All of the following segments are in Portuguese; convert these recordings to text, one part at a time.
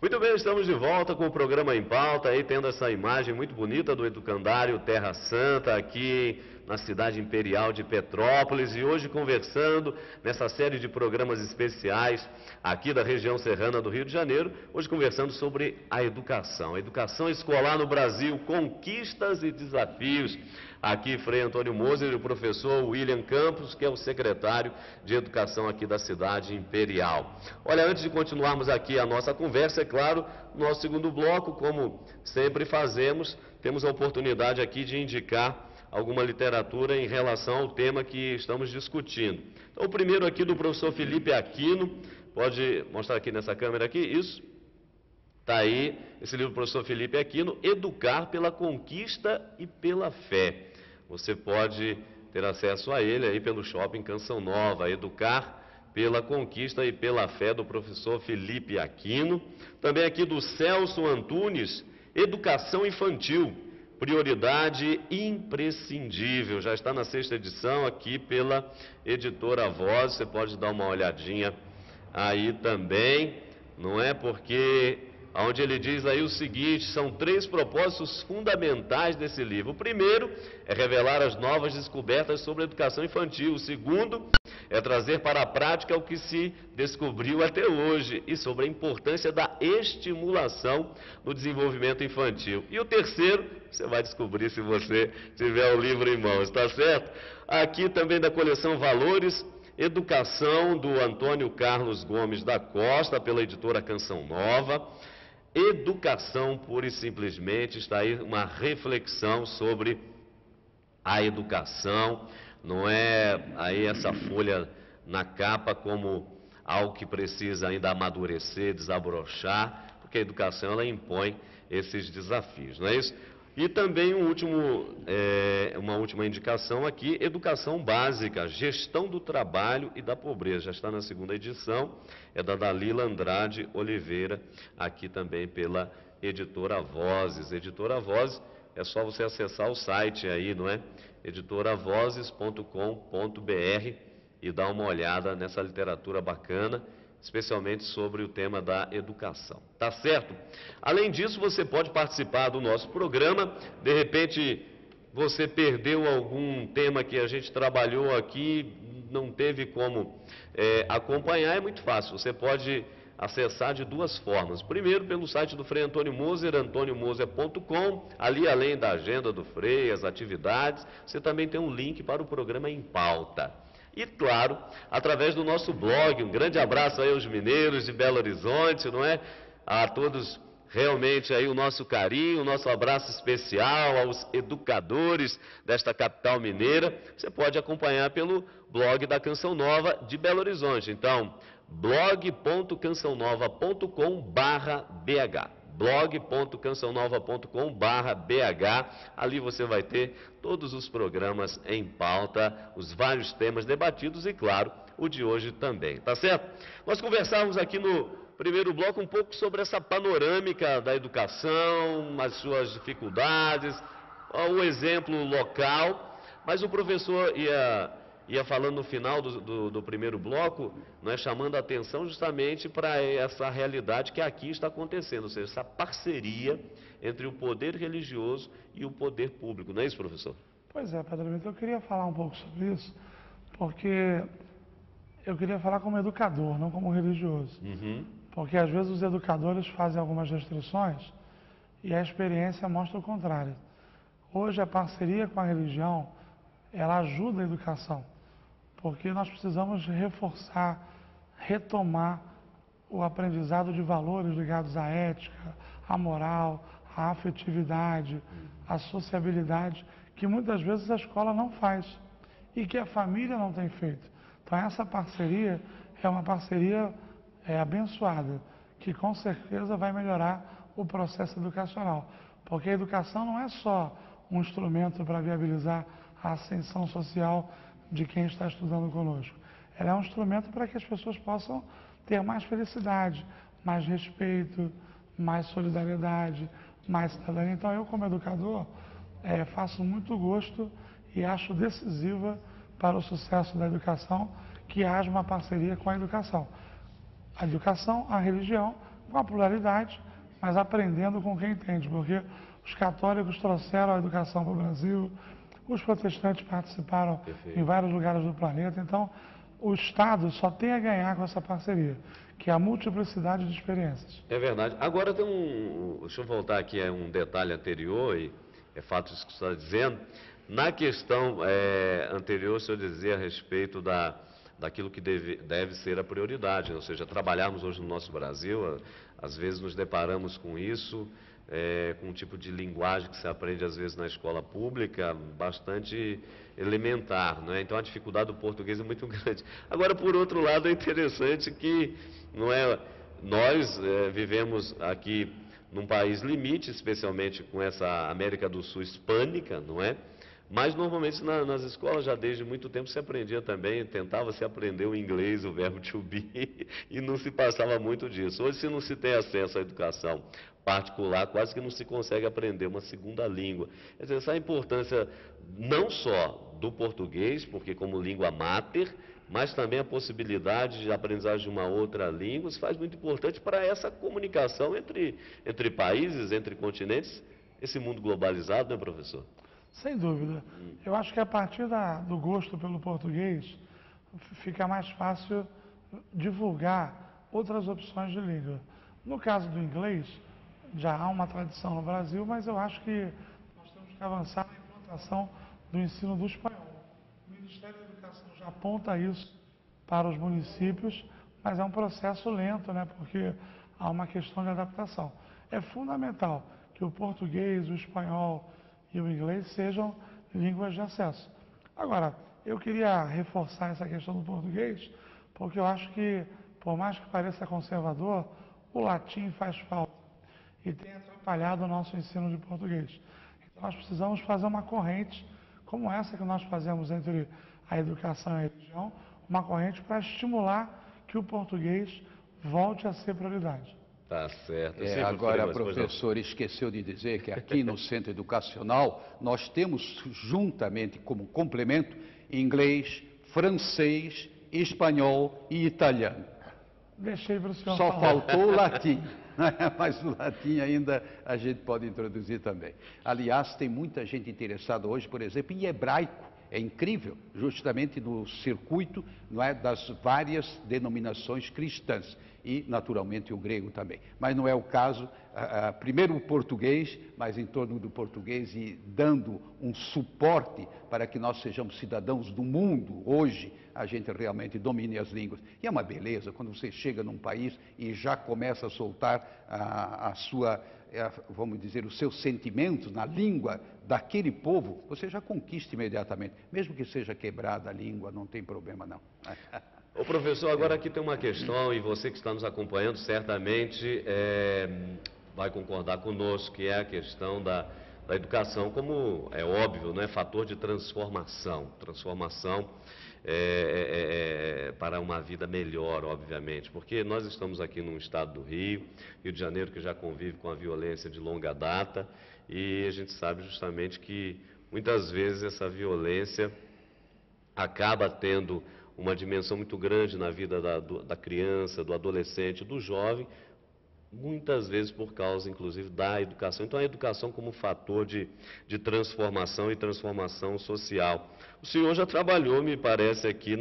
Muito bem, estamos de volta com o programa Em Pauta, aí tendo essa imagem muito bonita do Educandário Terra Santa aqui na cidade imperial de Petrópolis e hoje conversando nessa série de programas especiais aqui da região serrana do Rio de Janeiro, hoje conversando sobre a educação escolar no Brasil, conquistas e desafios. Aqui, Frei Antônio Moser e o professor William Campos, que é o secretário de Educação aqui da cidade imperial. Olha, antes de continuarmos aqui a nossa conversa, é claro, no nosso segundo bloco, como sempre fazemos, temos a oportunidade aqui de indicar alguma literatura em relação ao tema que estamos discutindo. Então, o primeiro aqui do professor Felipe Aquino, pode mostrar aqui nessa câmera aqui, isso. Está aí, esse livro do professor Felipe Aquino, Educar pela Conquista e pela Fé. Você pode ter acesso a ele aí pelo Shopping Canção Nova, Educar pela Conquista e pela Fé, do professor Felipe Aquino. Também aqui do Celso Antunes, Educação Infantil, prioridade imprescindível. Já está na 6ª edição aqui pela editora Voz, você pode dar uma olhadinha aí também, não é? Porque onde ele diz aí o seguinte, são 3 propósitos fundamentais desse livro. O primeiro é revelar as novas descobertas sobre a educação infantil. O segundo é trazer para a prática o que se descobriu até hoje e sobre a importância da estimulação no desenvolvimento infantil. E o terceiro, você vai descobrir se você tiver o livro em mãos, tá certo? Aqui também da coleção Valores, Educação, do Antônio Carlos Gomes da Costa, pela editora Canção Nova. Educação, pura e simplesmente, está aí uma reflexão sobre a educação, não é aí essa folha na capa como algo que precisa ainda amadurecer, desabrochar, porque a educação ela impõe esses desafios, não é isso? E também uma última indicação aqui, Educação Básica, Gestão do Trabalho e da Pobreza. Já está na 2ª edição, é da Dalila Andrade Oliveira, aqui também pela editora Vozes. Editora Vozes, é só você acessar o site aí, não é? editoravozes.com.br e dar uma olhada nessa literatura bacana, especialmente sobre o tema da educação, tá certo? Além disso, você pode participar do nosso programa, de repente você perdeu algum tema que a gente trabalhou aqui, não teve como acompanhar, é muito fácil, você pode acessar de 2 formas. Primeiro, pelo site do Frei Antônio Moser, antoniomoser.com, ali além da agenda do Frei, as atividades, você também tem um link para o programa Em Pauta. E, claro, através do nosso blog, um grande abraço aí aos mineiros de Belo Horizonte, não é? A todos, realmente, aí o nosso carinho, o nosso abraço especial aos educadores desta capital mineira. Você pode acompanhar pelo blog da Canção Nova de Belo Horizonte. Então, blog.cançãonova.com/bh blog.cançãonova.com/bh. Ali você vai ter todos os programas em pauta, os vários temas debatidos e, claro, o de hoje também, tá certo? Nós conversávamos aqui no primeiro bloco um pouco sobre essa panorâmica da educação, as suas dificuldades, um exemplo local, mas o professor ia falando no final do primeiro bloco, chamando a atenção justamente para essa realidade que aqui está acontecendo, ou seja, essa parceria entre o poder religioso e o poder público, não é isso, professor? Pois é, Padre Vitor, eu queria falar um pouco sobre isso, porque eu queria falar como educador, não como religioso. Porque às vezes os educadores fazem algumas restrições e a experiência mostra o contrário. Hoje a parceria com a religião, ela ajuda a educação, porque nós precisamos reforçar, retomar o aprendizado de valores ligados à ética, à moral, à afetividade, à sociabilidade, que muitas vezes a escola não faz e que a família não tem feito. Então essa parceria é uma parceria abençoada, que com certeza vai melhorar o processo educacional, porque a educação não é só um instrumento para viabilizar a ascensão social de quem está estudando conosco. Ela é um instrumento para que as pessoas possam ter mais felicidade, mais respeito, mais solidariedade, mais cidadania. Então eu, como educador, faço muito gosto e acho decisiva para o sucesso da educação que haja uma parceria com a educação. A educação, a religião, com a pluralidade, mas aprendendo com quem entende, porque os católicos trouxeram a educação para o Brasil, os protestantes participaram em vários lugares do planeta, então o Estado só tem a ganhar com essa parceria, que é a multiplicidade de experiências. É verdade. Agora tem deixa eu voltar aqui a um detalhe anterior, e é fato isso que você está dizendo. Na questão anterior, o senhor dizia a respeito daquilo que deve ser a prioridade, ou seja, trabalharmos hoje no nosso Brasil, às vezes nos deparamos com isso, com um tipo de linguagem que se aprende às vezes na escola pública, bastante elementar, né? Então a dificuldade do português é muito grande. Agora, por outro lado, é interessante que nós vivemos aqui num país limite, especialmente com essa América do Sul hispânica, não é? Mas normalmente nas escolas já desde muito tempo se aprendia também, tentava-se aprender o inglês, o verbo to be, e não se passava muito disso. Hoje, se não se tem acesso à educação particular, quase que não se consegue aprender uma segunda língua. Quer dizer, essa é a importância não só do português, porque como língua máter, mas também a possibilidade de aprendizagem de uma outra língua, se faz muito importante para essa comunicação entre países, entre continentes, esse mundo globalizado, né, professor? Sem dúvida. Eu acho que a partir do gosto pelo português, fica mais fácil divulgar outras opções de língua. No caso do inglês, já há uma tradição no Brasil, mas eu acho que nós temos que avançar na implantação do ensino do espanhol. O Ministério da Educação já aponta isso para os municípios, mas é um processo lento, né? Porque há uma questão de adaptação. É fundamental que o português, o espanhol e o inglês sejam línguas de acesso. Agora, eu queria reforçar essa questão do português, porque eu acho que, por mais que pareça conservador, o latim faz falta e tem atrapalhado o nosso ensino de português. Então, nós precisamos fazer uma corrente como essa que nós fazemos entre a educação e a religião, uma corrente para estimular que o português volte a ser prioridade. Tá certo. Agora, professor, esqueceu de dizer que aqui no centro educacional nós temos juntamente como complemento inglês, francês, espanhol e italiano. Deixei para o senhor Só falar. faltou o latim, mas o latim ainda a gente pode introduzir também. Aliás, tem muita gente interessada hoje, por exemplo, em hebraico. É incrível, justamente no circuito, não é, das várias denominações cristãs e, naturalmente, o grego também. Mas não é o caso, primeiro o português, mas em torno do português e dando um suporte para que nós sejamos cidadãos do mundo. Hoje, a gente realmente domine as línguas. E é uma beleza quando você chega num país e já começa a soltar a sua, vamos dizer, os seus sentimentos na língua daquele povo, você já conquista imediatamente. Mesmo que seja quebrada a língua, não tem problema não. Ô professor, agora aqui tem uma questão, e você que está nos acompanhando certamente vai concordar conosco, que é a questão da educação, como é óbvio, né, fator de transformação para uma vida melhor, obviamente, porque nós estamos aqui num estado do Rio de Janeiro, que já convive com a violência de longa data, e a gente sabe justamente que muitas vezes essa violência acaba tendo uma dimensão muito grande na vida da criança, do adolescente, do jovem, muitas vezes por causa, inclusive, da educação. Então, a educação como fator de transformação e transformação social. O senhor já trabalhou, me parece, aqui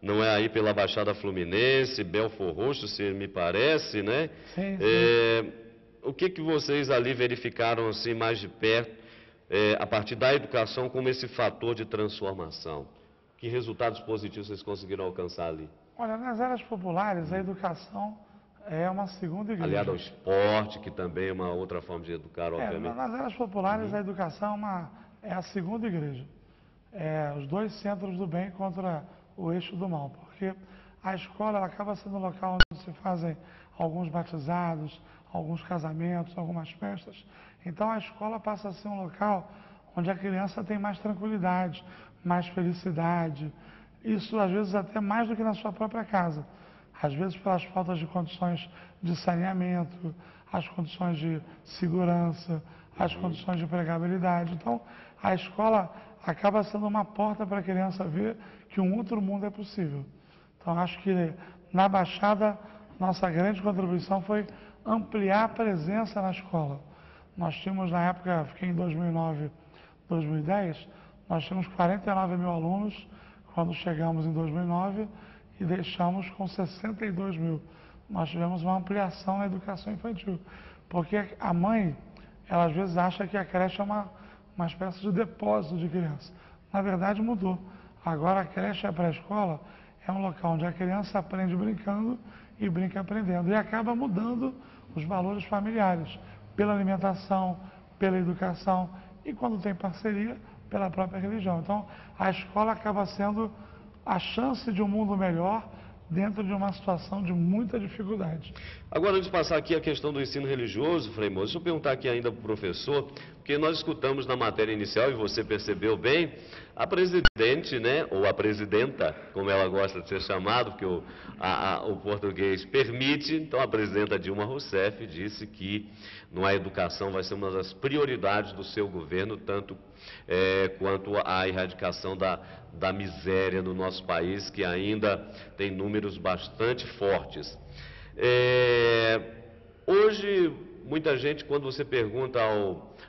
não é aí pela Baixada Fluminense, Belfor Roxo, se me parece, né? Sim, sim. O que vocês ali verificaram, assim, mais de perto, a partir da educação, como esse fator de transformação? Que resultados positivos vocês conseguiram alcançar ali? Olha, nas áreas populares, a educação é uma segunda igreja. Aliado ao esporte, que também é uma outra forma de educar, obviamente. Nas áreas populares, a educação é a segunda igreja. Os dois centros do bem contra o eixo do mal. Porque a escola ela acaba sendo um local onde se fazem alguns batizados, alguns casamentos, algumas festas. Então, a escola passa a ser um local onde a criança tem mais tranquilidade, mais felicidade. Isso, às vezes, até mais do que na sua própria casa. Às vezes, pelas faltas de condições de saneamento, as condições de segurança, as condições de empregabilidade. Então, a escola acaba sendo uma porta para a criança ver que um outro mundo é possível. Então, acho que na Baixada nossa grande contribuição foi ampliar a presença na escola. Nós tínhamos, na época, fiquei em 2009, 2010, nós tínhamos 49 mil alunos quando chegamos em 2009 e deixamos com 62 mil. Nós tivemos uma ampliação na educação infantil, porque a mãe, ela às vezes acha que a creche é uma espécie de depósito de criança. Na verdade mudou. Agora a creche e a pré-escola é um local onde a criança aprende brincando e brinca aprendendo. E acaba mudando os valores familiares, pela alimentação, pela educação e quando tem parceria, pela própria religião. Então a escola acaba sendo a chance de um mundo melhor dentro de uma situação de muita dificuldade. Agora, antes de passar aqui a questão do ensino religioso, Frei Moço, deixa eu perguntar aqui ainda para o professor, porque nós escutamos na matéria inicial, e você percebeu bem, a presidente, né, ou a presidenta, como ela gosta de ser chamada, porque o português permite, então a presidenta Dilma Rousseff disse que a educação vai ser uma das prioridades do seu governo, tanto quanto a erradicação da miséria no nosso país, que ainda tem números bastante fortes. Hoje, muita gente, quando você pergunta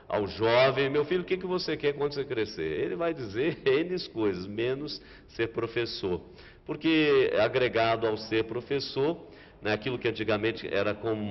ao jovem, meu filho, o que você quer quando você crescer? Ele vai dizer N coisas, menos ser professor. Porque agregado ao ser professor, né, aquilo que antigamente era como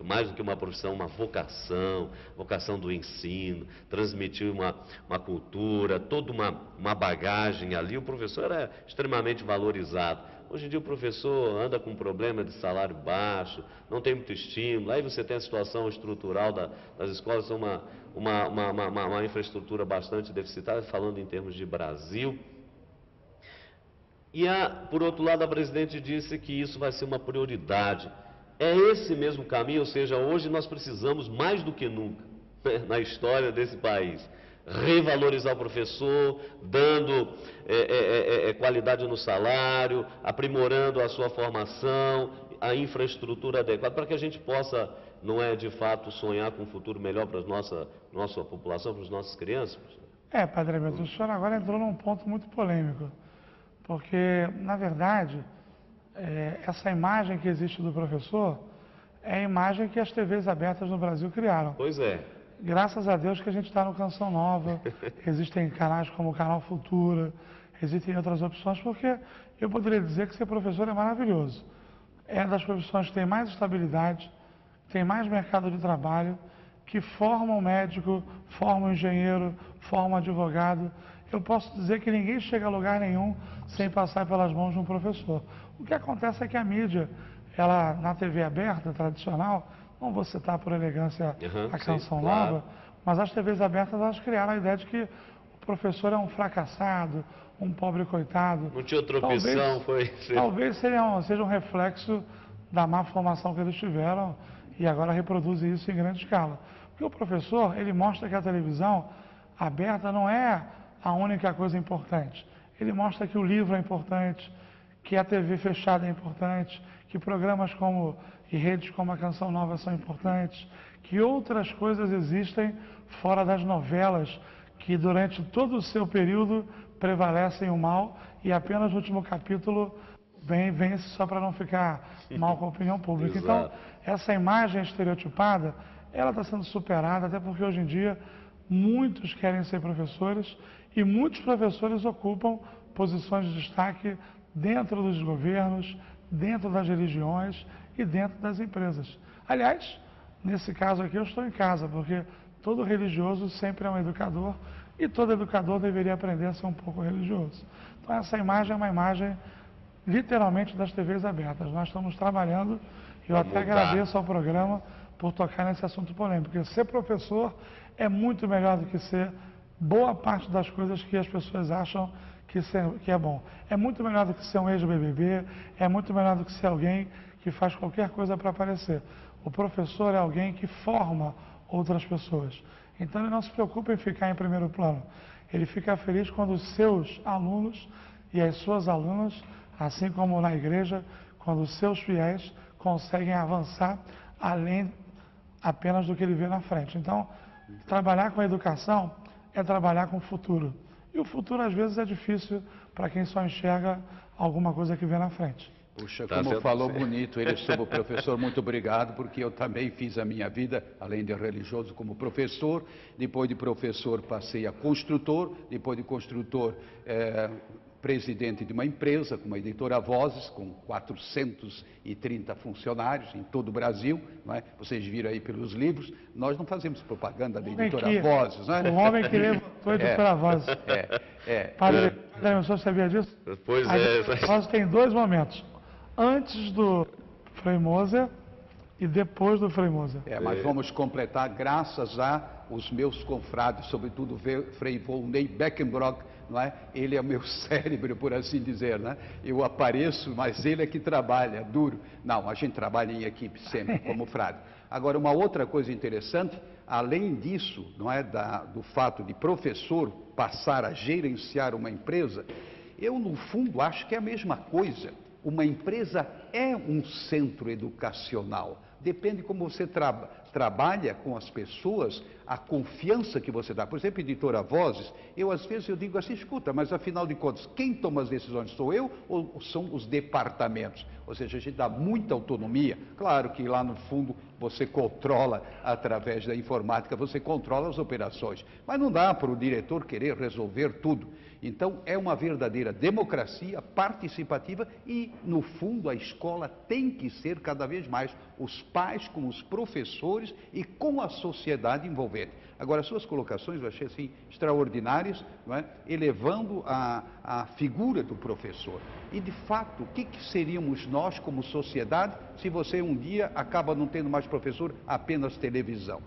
mais do que uma profissão, uma vocação do ensino, transmitir uma cultura, toda uma bagagem ali, o professor era extremamente valorizado. Hoje em dia o professor anda com problema de salário baixo, não tem muito estímulo, aí você tem a situação estrutural das escolas, são uma infraestrutura bastante deficitária, falando em termos de Brasil. E, por outro lado, a presidente disse que isso vai ser uma prioridade. É esse mesmo caminho, ou seja, hoje nós precisamos mais do que nunca, né, na história desse país, revalorizar o professor, dando qualidade no salário, aprimorando a sua formação, a infraestrutura adequada, para que a gente possa, não é de fato, sonhar com um futuro melhor para a nossa população, para as nossas crianças? Padre Beto, o senhor agora entrou num ponto muito polêmico, porque, na verdade, essa imagem que existe do professor é a imagem que as TVs abertas no Brasil criaram. Pois é. Graças a Deus que a gente está no Canção Nova, existem canais como o Canal Futura, existem outras opções, porque eu poderia dizer que ser professor é maravilhoso. É das profissões que tem mais estabilidade, tem mais mercado de trabalho, que forma um médico, forma um engenheiro, forma um advogado. Eu posso dizer que ninguém chega a lugar nenhum sem passar pelas mãos de um professor. O que acontece é que a mídia, ela na TV aberta, tradicional, não vou citar por elegância a Canção Nova, mas as TVs abertas, elas criaram a ideia de que o professor é um fracassado, um pobre coitado. Não tinha outra opção, Talvez seja um reflexo da má formação que eles tiveram e agora reproduzem isso em grande escala. Porque o professor, ele mostra que a televisão aberta não é a única coisa importante. Ele mostra que o livro é importante, que a TV fechada é importante, que programas e redes como a Canção Nova são importantes, que outras coisas existem fora das novelas, que durante todo o seu período prevalecem o mal e apenas no último capítulo vence só para não ficar mal com a opinião pública. Então, essa imagem estereotipada, ela está sendo superada, até porque hoje em dia muitos querem ser professores e muitos professores ocupam posições de destaque dentro dos governos, dentro das religiões e dentro das empresas. Aliás, nesse caso aqui eu estou em casa, porque todo religioso sempre é um educador e todo educador deveria aprender a ser um pouco religioso. Então essa imagem é uma imagem literalmente das TVs abertas. Nós estamos trabalhando e eu até agradeço ao programa por tocar nesse assunto polêmico, porque ser professor é muito melhor do que ser boa parte das coisas que as pessoas acham que é bom. É muito melhor do que ser um ex-BBB, é muito melhor do que ser alguém que faz qualquer coisa para aparecer. O professor é alguém que forma outras pessoas. Então ele não se preocupa em ficar em primeiro plano. Ele fica feliz quando os seus alunos e as suas alunas, assim como na igreja, quando os seus fiéis conseguem avançar além apenas do que ele vê na frente. Então, trabalhar com a educação é trabalhar com o futuro. E o futuro, às vezes, é difícil para quem só enxerga alguma coisa que vê na frente. Puxa, Tá como certo, falou sim. bonito ele sobre o professor, muito obrigado, porque eu também fiz a minha vida, além de religioso, como professor. Depois de professor passei a construtor, depois de construtor presidente de uma empresa, como a editora Vozes, com 430 funcionários em todo o Brasil, não é? Vocês viram aí pelos livros, nós não fazemos propaganda da editora Vozes, né? O homem que levantou a editora Vozes. Padre, o senhor sabia disso? Pois A é. editora Vozes tem dois momentos. Antes do Frei Moser e depois do Frei Moser. Mas vamos completar, graças a os meus confrades, sobretudo o Frei Volney Beckenbrock, não é? Ele é o meu cérebro, por assim dizer, né? Eu apareço, mas ele é que trabalha duro. Não, a gente trabalha em equipe sempre, como frade. Agora, uma outra coisa interessante, além disso, não é, do fato de professor passar a gerenciar uma empresa, eu, no fundo, acho que é a mesma coisa. Uma empresa é um centro educacional. Depende como você trabalha com as pessoas, a confiança que você dá. Por exemplo, editora Vozes, às vezes eu digo assim, escuta, mas afinal de contas, quem toma as decisões sou eu ou são os departamentos? Ou seja, a gente dá muita autonomia. Claro que lá no fundo você controla através da informática, você controla as operações. Mas não dá para o diretor querer resolver tudo. Então, é uma verdadeira democracia participativa e, no fundo, a escola tem que ser cada vez mais os pais com os professores e com a sociedade envolvente. Agora, suas colocações eu achei assim extraordinárias, não é? Elevando a figura do professor. E, de fato, o que seríamos nós como sociedade se você um dia acaba não tendo mais professor, apenas televisão?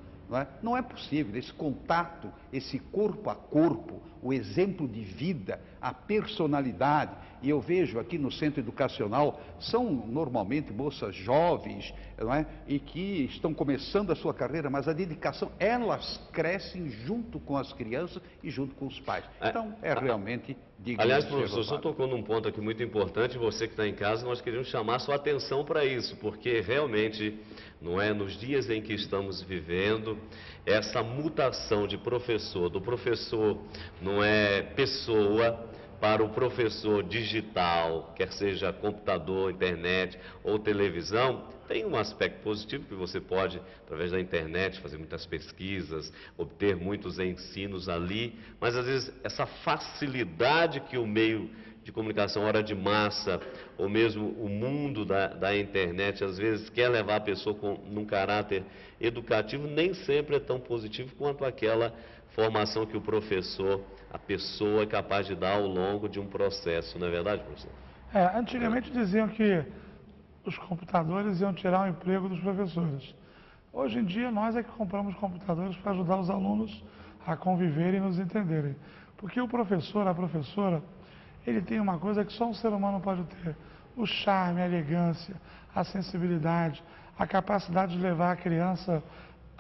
Não é possível, esse contato, esse corpo a corpo, o exemplo de vida, a personalidade. E eu vejo aqui no centro educacional, são normalmente moças jovens, não é? E que estão começando a sua carreira, mas a dedicação, elas crescem junto com as crianças e junto com os pais. Então, é realmente digno. Aliás, de ser professor, o senhor louvado. tocou num ponto aqui muito importante, você que está em casa, nós queríamos chamar a sua atenção para isso, porque realmente, não é, nos dias em que estamos vivendo, essa mutação de professor, do professor, não é, pessoa, para o professor digital, quer seja computador, internet ou televisão, tem um aspecto positivo que você pode, através da internet, fazer muitas pesquisas, obter muitos ensinos ali, mas às vezes essa facilidade que o meio de comunicação hora de massa, ou mesmo o mundo da internet, às vezes quer levar a pessoa num caráter educativo, nem sempre é tão positivo quanto aquela formação que o professor, a pessoa é capaz de dar ao longo de um processo, não é verdade, professor? Antigamente diziam que os computadores iam tirar o emprego dos professores. Hoje em dia, nós é que compramos computadores para ajudar os alunos a conviverem e nos entenderem. Porque o professor, a professora, ele tem uma coisa que só um ser humano pode ter: o charme, a elegância, a sensibilidade, a capacidade de levar a criança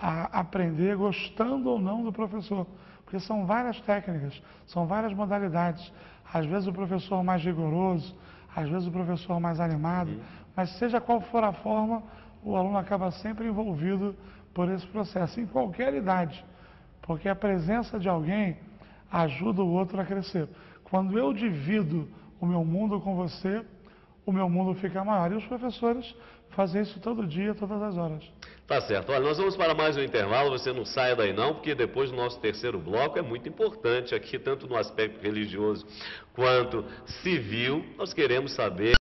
a aprender gostando ou não do professor. Porque são várias técnicas, são várias modalidades. Às vezes o professor mais rigoroso, às vezes o professor mais animado, mas seja qual for a forma, o aluno acaba sempre envolvido por esse processo, em qualquer idade. Porque a presença de alguém ajuda o outro a crescer. Quando eu divido o meu mundo com você, o meu mundo fica maior. E os professores fazem isso todo dia, todas as horas. Tá certo. Olha, nós vamos para mais um intervalo, você não saia daí não, porque depois do nosso terceiro bloco é muito importante aqui, tanto no aspecto religioso quanto civil, nós queremos saber,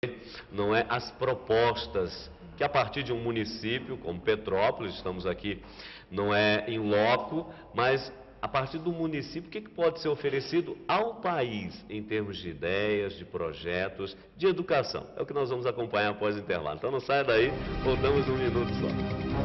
não é, as propostas que a partir de um município como Petrópolis, estamos aqui, não é em loco, mas a partir do município, o que pode ser oferecido ao país em termos de ideias, de projetos, de educação? É o que nós vamos acompanhar após o intervalo. Então não saia daí, voltamos num minuto só.